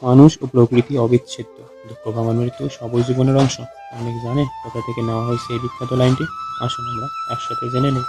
মানুষ ও প্রকৃতি অবিচ্ছেদ্য, দুঃখ ভাঙন মৃত্যু সবই জীবনের অংশ। অনেক জানে কোথা থেকে নেওয়া হয়েছে এই বিখ্যাত লাইনটি? আসুন আমরা একসাথে জেনে নিই।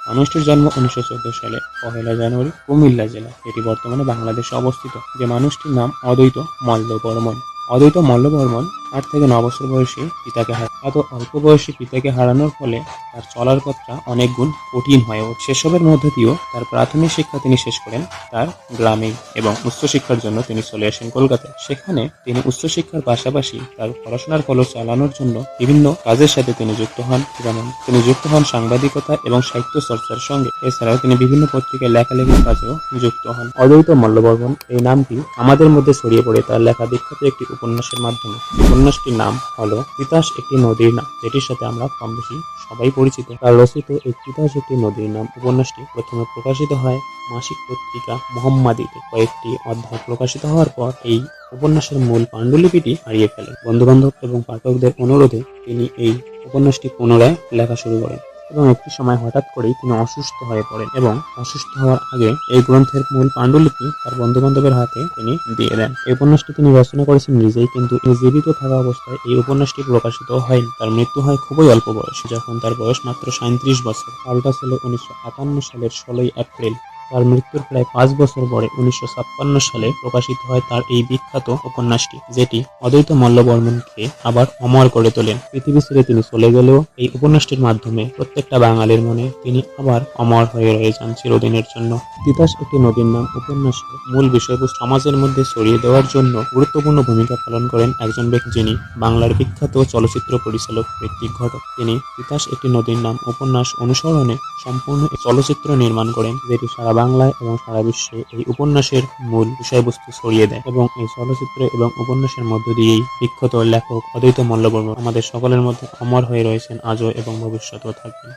মানুষটির জন্ম 1914 সালে 1 জানুয়ারি কুমিল্লা জেলা, এটি বর্তমানে বাংলাদেশে অবস্থিত। যে মানুষটির নাম অদ্বৈত মল্লবর্মণ। অদ্বৈত মল্লবর্মণ 8 থেকে 9 বছর বয়সী পিতাকে হারান। এত অল্প বয়সী পিতাকে হারানোর ফলে তার চলার পথটা অনেক গুণ কঠিন হয়ে ওঠে। সেসবের মধ্য দিয়েও তার প্রাথমিক শিক্ষা তিনি শেষ করেন তার গ্রামেই, এবং উচ্চশিক্ষার জন্য তিনি চলে আসেন কলকাতায়। সেখানে তিনি উচ্চশিক্ষার পাশাপাশি তার পড়াশোনার খরচ চালানোর জন্য বিভিন্ন কাজের সাথে তিনি যুক্ত হন। যেমন তিনি যুক্ত হন সাংবাদিকতা এবং সাহিত্য চর্চার সঙ্গে। এছাড়াও তিনি বিভিন্ন পত্রিকায় লেখালেখির কাজেও যুক্ত হন। অদ্বৈত মল্লবর্মণ এই নামটি আমাদের মধ্যে ছড়িয়ে পড়ে তার লেখা বিখ্যাত একটি উপন্যাসের মাধ্যমে। উপন্যাসটির নাম হলো তিতাস একটি নদীর নাম, যেটির সাথে আমরা কম বেশি সবাই পরিচিত। তার রচিত এই তিতাস একটি নদীর নাম উপন্যাসটি প্রথমে প্রকাশিত হয় মাসিক পত্রিকা মোহাম্মদীতে। কয়েকটি অধ্যায় প্রকাশিত হওয়ার পর এই উপন্যাসের মূল পাণ্ডুলিপিটি হারিয়ে ফেলেন। বন্ধুবান্ধব এবং পাঠকদের অনুরোধে তিনি এই উপন্যাসটি পুনরায় লেখা শুরু করেন, এবং একটি সময় হঠাৎ করেই তিনি অসুস্থ হয়ে পড়েন, এবং অসুস্থ হওয়ার আগে এই গ্রন্থের মূল পাণ্ডুলিপি তার বন্ধুবান্ধবের হাতে তিনি দিয়ে দেন। এই উপন্যাসটি তিনি রচনা করেছেন নিজেই, কিন্তু জীবিত থাকা অবস্থায় এই উপন্যাসটি প্রকাশিত হয়নি। তার মৃত্যু হয় খুবই অল্প বয়সে, যখন তার বয়স মাত্র 37 বছর। সালটা ছিল 1958 সালের 16 এপ্রিল। তার মৃত্যুর প্রায় 5 বছর পরে 1956 সালে প্রকাশিত হয় তার এই বিখ্যাত উপন্যাসটি, যেটি অদ্বৈত মল্লবর্মণকে আবার অমর করে তোলেন। পৃথিবী ছেড়ে তিনি চলে গেলেও এই উপন্যাসটির মাধ্যমে প্রত্যেকটা বাঙালির মনে তিনি আবার অমর হয়ে রয়ে যান চিরদিনের জন্য। তিতাস একটি নদীর নাম উপন্যাসের মূল বিষয়বস্তু সমাজের মধ্যে ছড়িয়ে দেওয়ার জন্য গুরুত্বপূর্ণ ভূমিকা পালন করেন একজন ব্যক্তি, যিনি বাংলার বিখ্যাত চলচ্চিত্র পরিচালক ঋত্বিক ঘটক। তিনি তিতাস একটি নদীর নাম উপন্যাস অনুসরণে সম্পূর্ণ চলচ্চিত্র নির্মাণ করেন, যেটি সারা বাংলায় এবং সারা বিশ্বে এই উপন্যাসের মূল বিষয়বস্তু ছড়িয়ে দেয়। এবং এই চলচ্চিত্র এবং উপন্যাসের মধ্য দিয়েই বিখ্যাত লেখক অদ্বৈত মল্লবর্মণ আমাদের সকলের মধ্যে অমর হয়ে রয়েছেন, আজও এবং ভবিষ্যতেও থাকবেন।